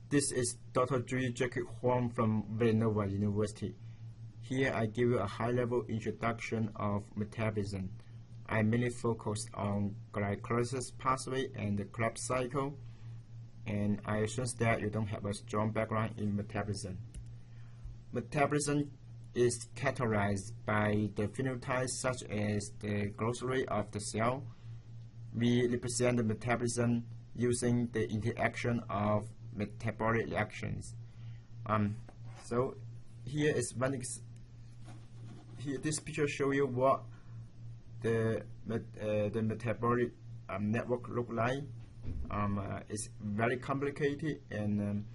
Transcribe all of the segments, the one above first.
This is Dr. Zuyi Jacky Huang from Villanova University. Here I give you a high-level introduction of metabolism. I mainly focus on glycolysis pathway and the Krebs cycle, and I assume that you don't have a strong background in metabolism. Metabolism is characterized by the phenotypes such as the growth rate of the cell. We represent the metabolism using the interaction of metabolic reactions. So here is one. Here, this picture shows you what the metabolic network look like. It's very complicated, and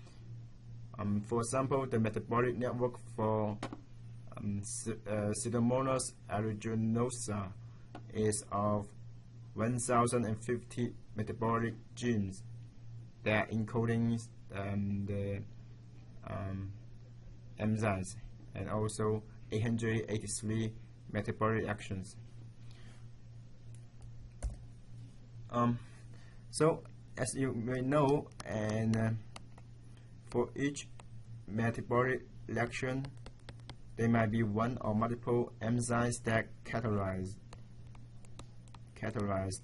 for example, the metabolic network for Pseudomonas aeruginosa is of 1050 metabolic genes that encoding the enzymes, and also 883 metabolic reactions. So as you may know, and for each metabolic reaction, there might be one or multiple enzymes that catalyze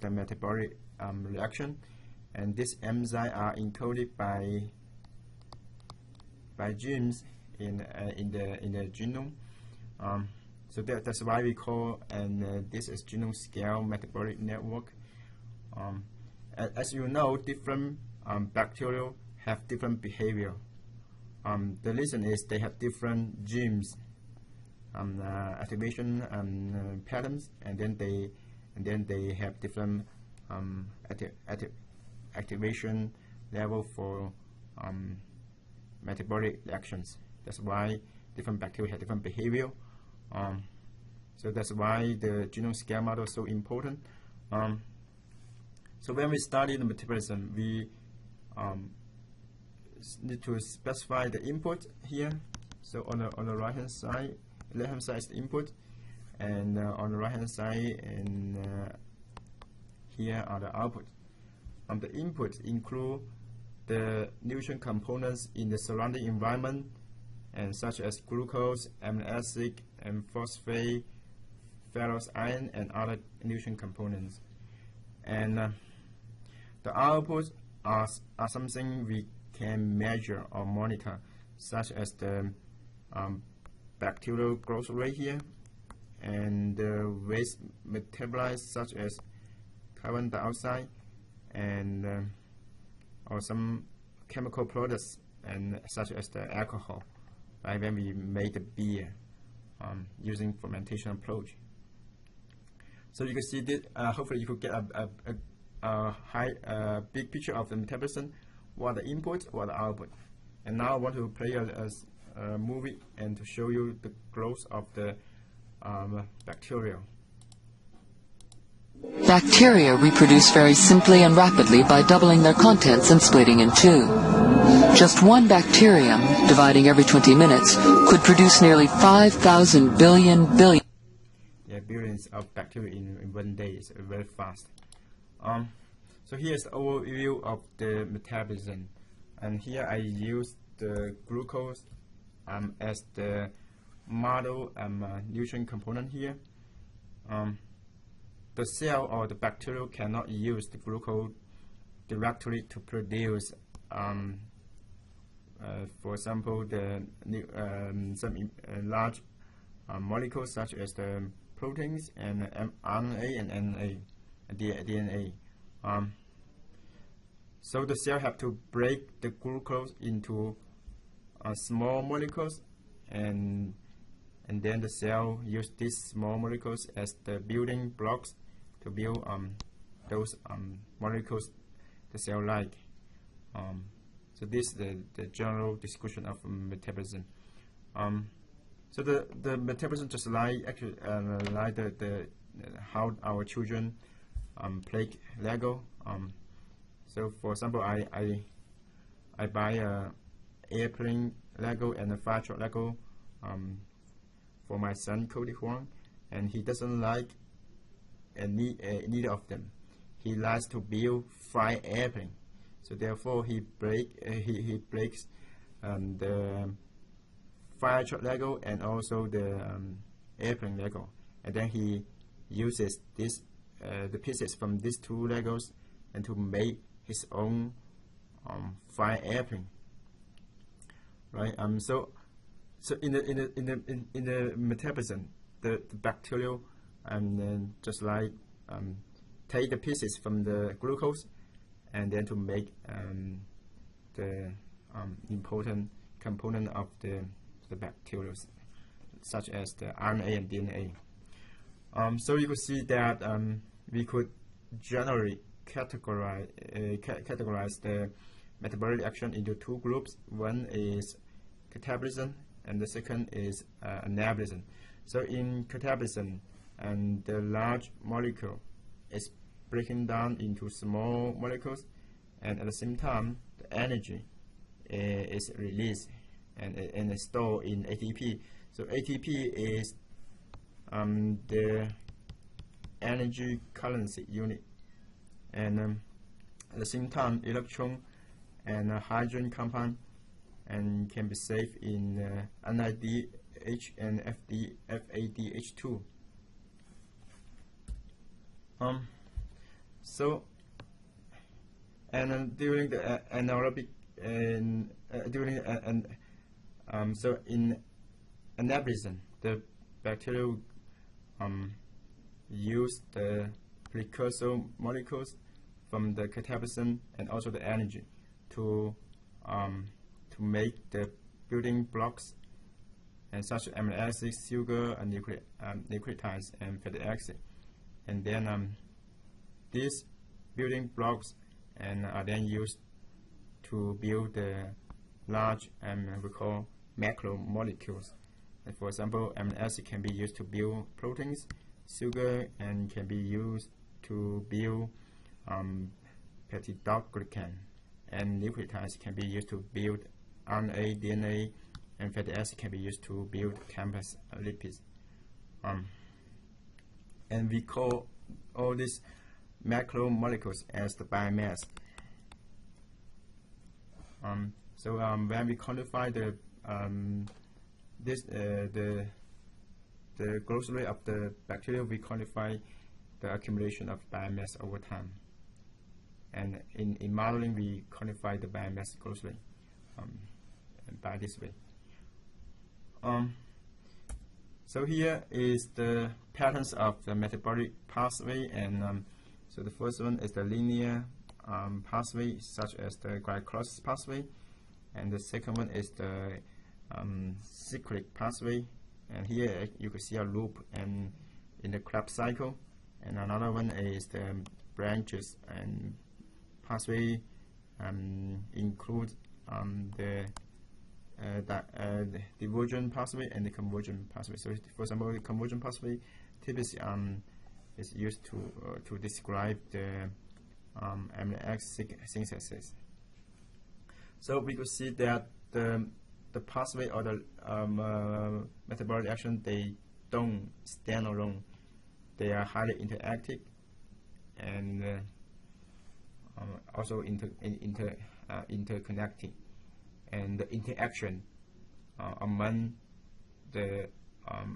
the metabolic reaction, and these enzymes are encoded by genes in the genome. So that's why we call this is genome scale metabolic network. As you know, different bacteria have different behavior. The reason is they have different genes activation patterns, and then they have different activation level for metabolic reactions. That's why different bacteria have different behavior. So that's why the genome scale model is so important. So when we study the metabolism, we need to specify the input here. So on the right hand side, left hand side is the input, and on the right hand side, and here are the output. The input include the nutrient components in the surrounding environment, and such as glucose, amino acid, and phosphate, ferrous iron, and other nutrient components. And the outputs are something we can measure or monitor, such as the bacterial growth rate here, and the waste metabolized such as carbon dioxide, and or some chemical products, and such as the alcohol, right, when we make the beer using fermentation approach. So you can see that hopefully you could get a big picture of the metabolism, what the input, what the output. And now I want to play a movie and to show you the growth of the bacteria. Bacteria reproduce very simply and rapidly by doubling their contents and splitting in two. Just one bacterium, dividing every 20 minutes, could produce nearly 5,000 billion. Yeah, billions of bacteria in one day. It's very fast. So here's the overview of the metabolism, and here I use the glucose as the model nutrient component here. The cell or the bacteria cannot use the glucose directly to produce, for example, some large molecules such as the proteins and RNA and DNA. So the cell have to break the glucose into small molecules, and then the cell use these small molecules as the building blocks to build those molecules the cell like. So this is the general description of metabolism. So the metabolism just like actually like the how our children play Lego. So for example, I buy a airplane Lego and a fire truck Lego for my son Huang, and he doesn't like neither of them. He likes to build fly airplane. So therefore, he breaks the fire truck Lego and also the airplane Lego, and then he uses the pieces from these two Legos and to make his own fire airplane. Right. So in the metabolism, the bacterial just like take the pieces from the glucose and then to make the important component of the bacteria, such as the RNA and DNA. So you could see that we could generally categorize the metabolic action into two groups. One is catabolism and the second is anabolism. So in catabolism, the large molecule is breaking down into small molecules, and at the same time the energy is released and is stored in ATP. So ATP is the energy currency unit, and at the same time electron and hydrogen compound and can be saved in NADH and FADH2. So during the anaerobic so in anabolism, the bacteria use the precursor molecules from the catabolism and also the energy to make the building blocks, and such as amino acids, sugar, and nucleotides, and fatty acid. And then these building blocks are then used to build the large we call macromolecules. And for example, amino acid can be used to build proteins, sugar and can be used to build peptidoglycan, and nucleotides can be used to build RNA, DNA, and fatty acid can be used to build complex lipids. And we call all these macromolecules as the biomass. So when we quantify the growth rate of the bacteria, we quantify the accumulation of biomass over time. And in modeling, we quantify the biomass growth rate by this way. So here is the patterns of the metabolic pathway, and so the first one is the linear pathway, such as the glycolysis pathway, and the second one is the cyclic pathway, and here you can see a loop and in the Krebs cycle, and another one is the branches and pathway includes the divergent pathway and the convergent pathway. So for example, the convergent pathway typically is used to describe the amino acid synthesis. So we could see that the pathway or the metabolic action, they don't stand alone. They are highly interactive and also interconnecting. And the interaction among the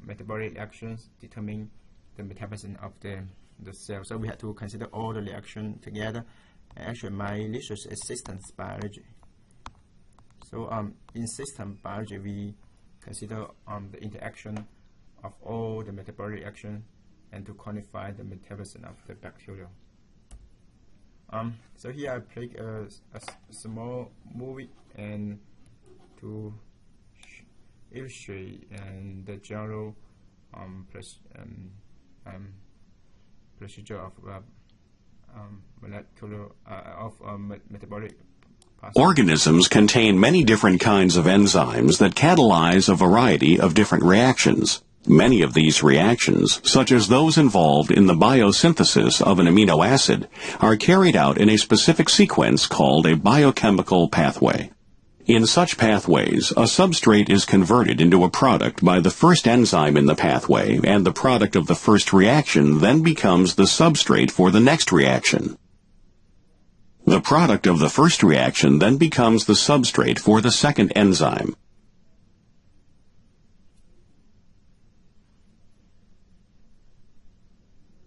metabolic reactions determine the metabolism of the cell. So we have to consider all the reactions together. And actually, my research is systems biology. So in system biology, we consider the interaction of all the metabolic reactions and to quantify the metabolism of the bacteria. So here I played a small movie and to illustrate the general procedure of metabolic pathway. Organisms contain many different kinds of enzymes that catalyze a variety of different reactions. Many of these reactions, such as those involved in the biosynthesis of an amino acid, are carried out in a specific sequence called a biochemical pathway. In such pathways, a substrate is converted into a product by the first enzyme in the pathway, and the product of the first reaction then becomes the substrate for the next reaction. The product of the first reaction then becomes the substrate for the second enzyme.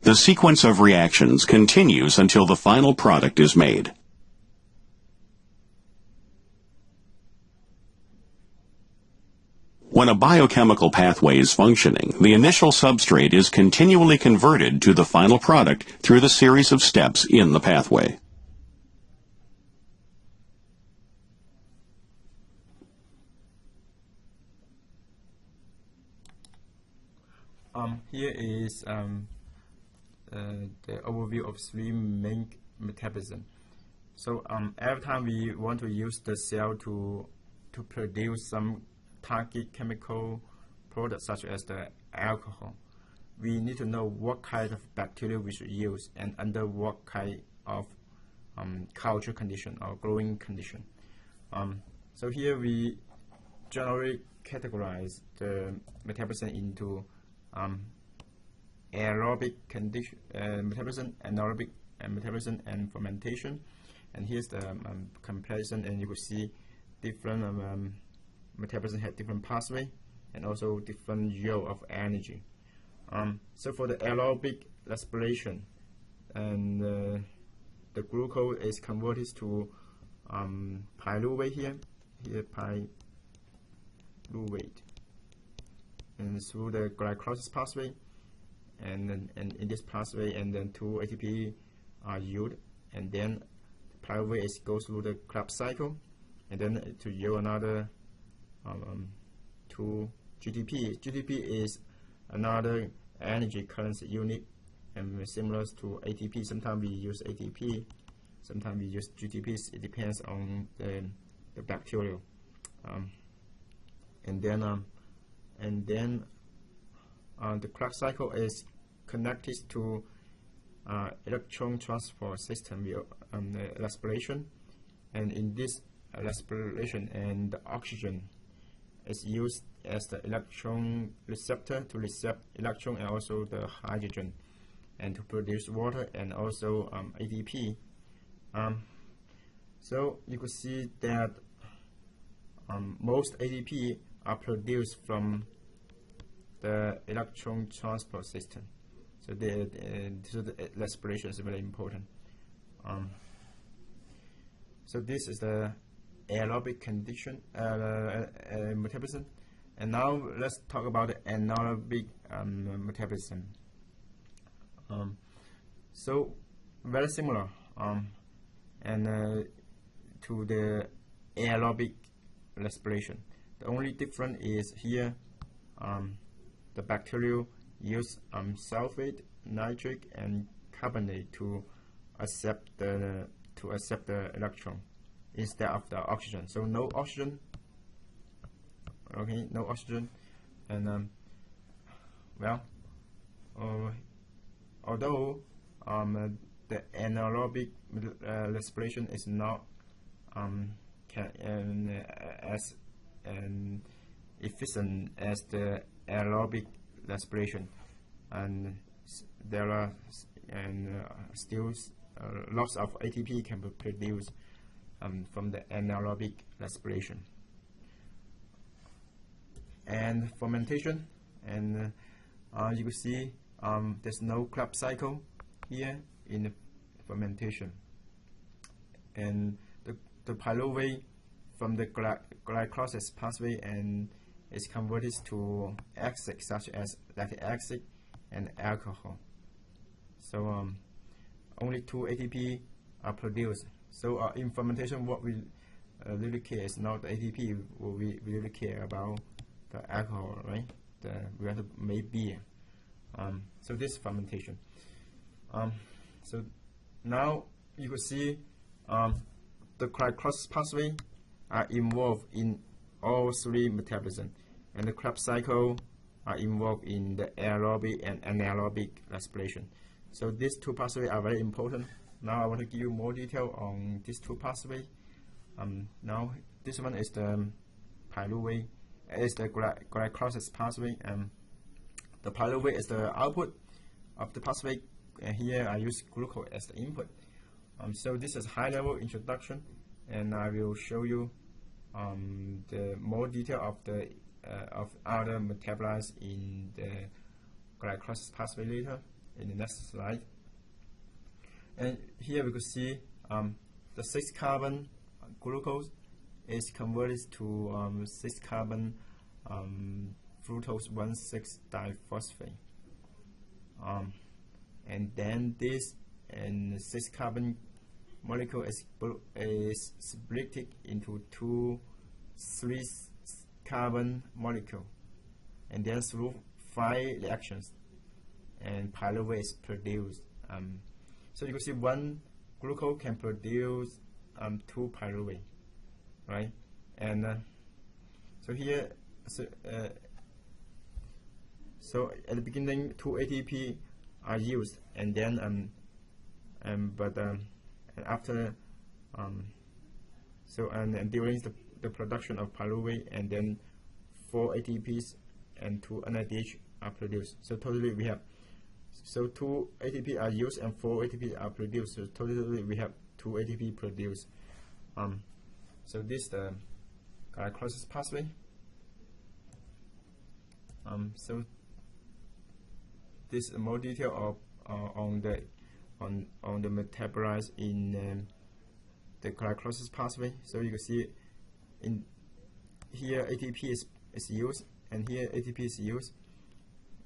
The sequence of reactions continues until the final product is made. When a biochemical pathway is functioning, the initial substrate is continually converted to the final product through the series of steps in the pathway. Here is the overview of three main metabolism. So every time we want to use the cell to produce some target chemical products such as the alcohol, we need to know what kind of bacteria we should use and under what kind of culture condition or growing condition. So here we generally categorize the metabolism into aerobic condition, metabolism, anaerobic metabolism, and fermentation. And here's the comparison, and you will see different metabolism have different pathway and also different yield of energy. So for the aerobic respiration, and the glucose is converted to pyruvate here pyruvate, and through the glycolysis pathway, and in this pathway, and then 2 ATP are yield, and then pyruvate goes through the Krebs cycle, and then to yield another 2 GDP. GDP is another energy currency unit, and similar to ATP. Sometimes we use ATP, sometimes we use GDPs. It depends on the bacteria. And then the Krebs cycle is connected to electron transfer system via respiration, and in this respiration, and the oxygen is used as the electron receptor to accept electron and also the hydrogen, and to produce water and also ATP. So you could see that most ATP are produced from the electron transport system. So the respiration is very important. So this is the aerobic condition metabolism. And now let's talk about the anaerobic metabolism. So very similar to the aerobic respiration. The only difference is here the bacteria use sulfate, nitric, and carbonate to accept the electron instead of the oxygen. So no oxygen. Okay, no oxygen, and although the anaerobic respiration is not as efficient as the aerobic respiration, and there are still lots of ATP can be produced from the anaerobic respiration. And fermentation, and you can see there's no Krebs cycle here in the fermentation, and the pyruvate from the glycolysis pathway and is converted to acids such as lactic acid and alcohol. So only 2 ATP are produced. So in fermentation, what we really care is not the ATP. What we really care about the alcohol, right? We have to make beer. So this is fermentation. So now you can see the glycolysis pathway are involved in all three metabolisms, and the Krebs cycle are involved in the aerobic and anaerobic respiration. So these two pathways are very important. Now I want to give you more detail on these two pathways. Now this one is the pyruvate, is the glycolysis pathway, and the pyruvate is the output of the pathway, and here I use glucose as the input. So this is high-level introduction, and I will show you the more detail of other metabolites in the glycolysis pathway later in the next slide. And here we could see the 6-carbon glucose is converted to 6-carbon fructose 1,6-diphosphate, and then this and 6-carbon molecule is split into 2 3-carbon molecule, and then through 5 reactions, and pyruvate is produced. So you can see one glucose can produce 2 pyruvate, right? And so here, so at the beginning 2 ATP are used, and then after and during the production of pyruvate, and then 4 ATPs and 2 NADH are produced. So totally we have 2 ATP are used and 4 ATP are produced. So totally we have 2 ATP produced. So this is the glycolysis pathway. So this is more detail of on the metabolites in the glycolysis pathway. So you can see in here ATP is used, and here ATP is used,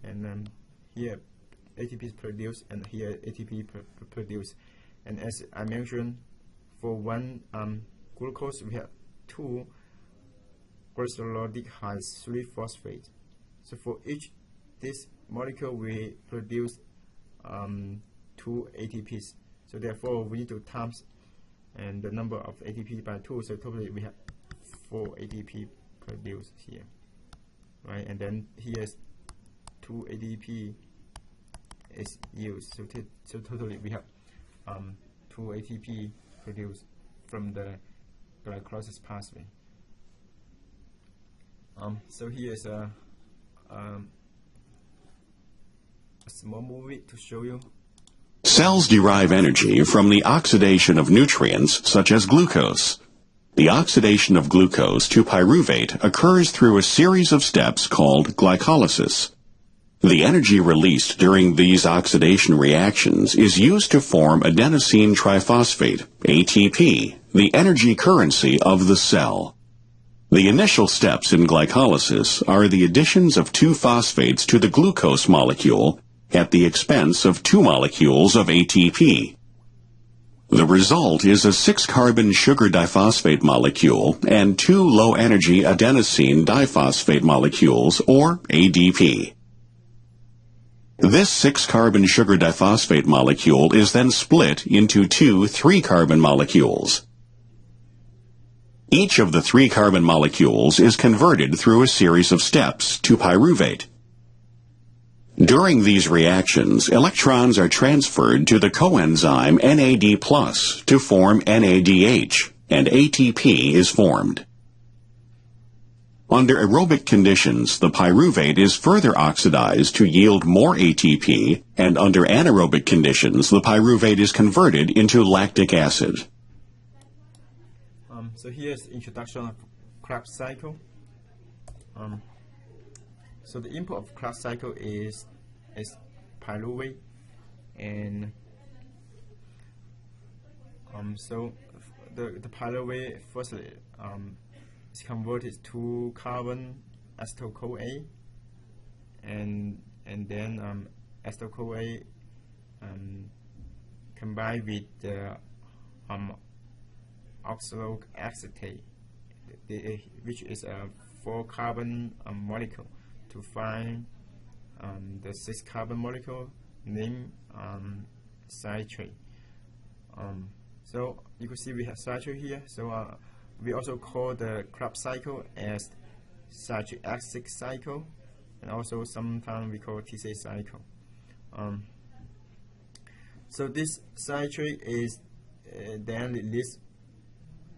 and here ATP is produced, and here ATP produced. And as I mentioned, for one glucose we have 2 glyceroldehyde 3-phosphate. So for each this molecule we produce 2 ATPs. So therefore we need to times and the number of ATP by 2. So totally we have 4 ATP produced here, right? And then here's 2 ATP is used. So totally we have 2 ATP produced from the glycolysis pathway. So here is a small movie to show you. Cells derive energy from the oxidation of nutrients such as glucose. The oxidation of glucose to pyruvate occurs through a series of steps called glycolysis. The energy released during these oxidation reactions is used to form adenosine triphosphate, ATP, the energy currency of the cell. The initial steps in glycolysis are the additions of 2 phosphates to the glucose molecule at the expense of 2 molecules of ATP. The result is a 6-carbon sugar diphosphate molecule and 2 low-energy adenosine diphosphate molecules, or ADP. This 6-carbon sugar diphosphate molecule is then split into 2 3-carbon molecules. Each of the 3-carbon molecules is converted through a series of steps to pyruvate. During these reactions, electrons are transferred to the coenzyme NAD+ to form NADH, and ATP is formed. Under aerobic conditions, the pyruvate is further oxidized to yield more ATP, and under anaerobic conditions, the pyruvate is converted into lactic acid. So here's the introduction of Krebs cycle. So the input of Krebs cycle is pyruvate, and so the pyruvate firstly is converted to carbon acetyl-CoA, and then acetyl-CoA combined with the oxalic acetate, which is a 4-carbon molecule, to find the 6-carbon molecule named citrate. So you can see we have citrate here. So we also call the Krebs cycle as citric acid cycle, and also sometimes we call TCA cycle. So this citrate is then release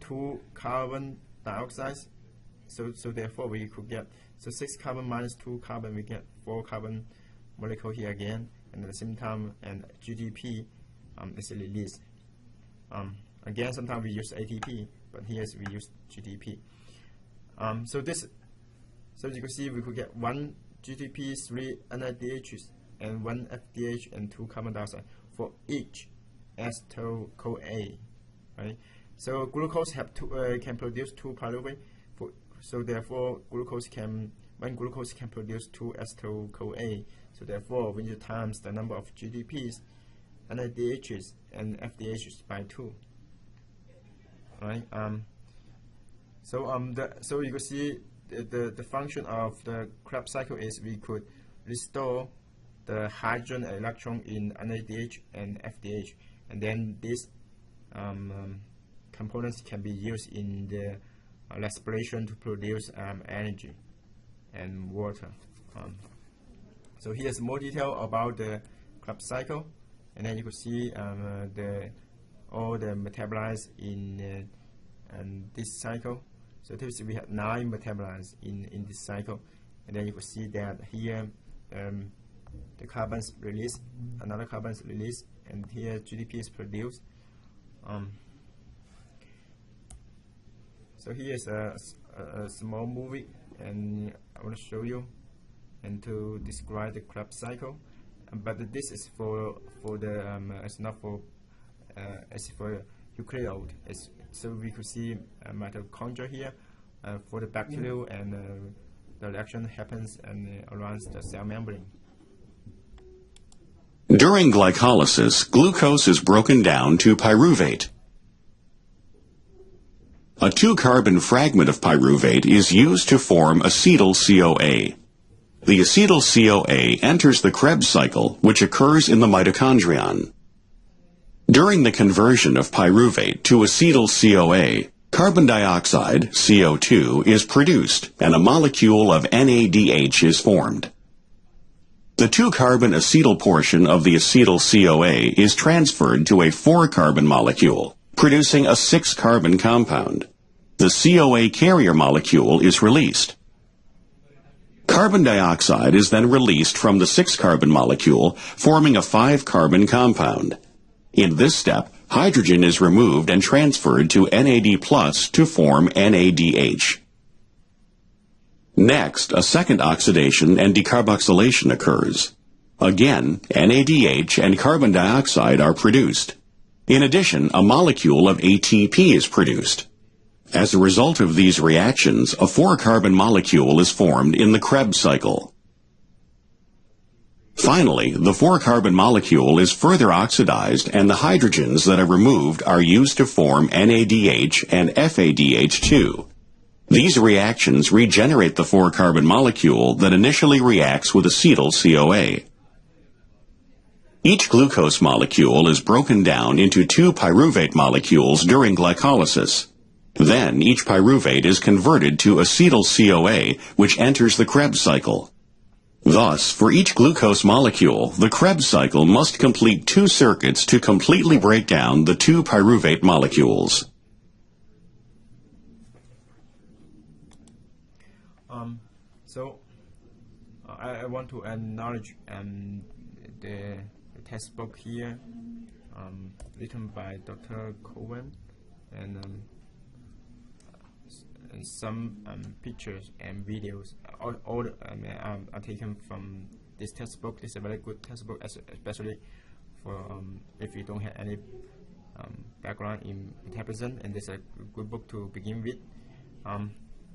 2 carbon dioxide. So therefore we could get 6 carbon minus 2 carbon, we get 4 carbon molecule here again, and at the same time and GDP is released. Again, sometimes we use ATP, but here we use GTP. So you can see we could get 1 GTP, 3 NADHs, and 1 FDH, and 2 carbon dioxide for each acetyl-CoA. Right? So glucose can produce 2 pyruvate. So therefore, one glucose can produce 2 acetyl-CoA. So therefore, we need to times the number of GTPs, NADHs, and FDHs by 2. Right? So you can see the function of the Krebs cycle is we could restore the hydrogen and electron in NADH and FDH, and then these components can be used in the respiration to produce energy and water. So here's more detail about the Krebs cycle, and then you can see all the metabolites in this cycle. So typically we have 9 metabolites in this cycle, and then you can see that here the carbons released, another carbon is released, and here GDP is produced. So here is a small movie, and I want to show you and to describe the Krebs cycle. But this is for the it's not for it's for eukaryote. So we could see mitochondria here for the bacterial, and the reaction happens around the cell membrane. During glycolysis, glucose is broken down to pyruvate. A 2-carbon fragment of pyruvate is used to form acetyl-CoA. The acetyl-CoA enters the Krebs cycle, which occurs in the mitochondrion. During the conversion of pyruvate to acetyl-CoA, carbon dioxide, CO2, is produced and a molecule of NADH is formed. The 2-carbon acetyl portion of the acetyl-CoA is transferred to a 4-carbon molecule, producing a 6-carbon compound. The CoA carrier molecule is released. Carbon dioxide is then released from the 6-carbon molecule, forming a 5-carbon compound. In this step, hydrogen is removed and transferred to NAD+ to form NADH. Next, a second oxidation and decarboxylation occurs. Again, NADH and carbon dioxide are produced. In addition, a molecule of ATP is produced. As a result of these reactions, a 4-carbon molecule is formed in the Krebs cycle. Finally, the 4-carbon molecule is further oxidized, and the hydrogens that are removed are used to form NADH and FADH2. These reactions regenerate the 4-carbon molecule that initially reacts with acetyl-CoA. Each glucose molecule is broken down into 2 pyruvate molecules during glycolysis. Then each pyruvate is converted to acetyl-CoA, which enters the Krebs cycle. Thus, for each glucose molecule, the Krebs cycle must complete 2 circuits to completely break down the 2 pyruvate molecules. I want to acknowledge the textbook here, written by Dr. Cohen, and some pictures and videos all are taken from this textbook. This is a very good textbook, especially for if you don't have any background in metabolism, and this is a good book to begin with.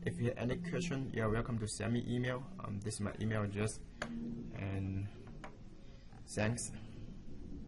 If you have any question, you are welcome to send me email. This is my email address, and thanks.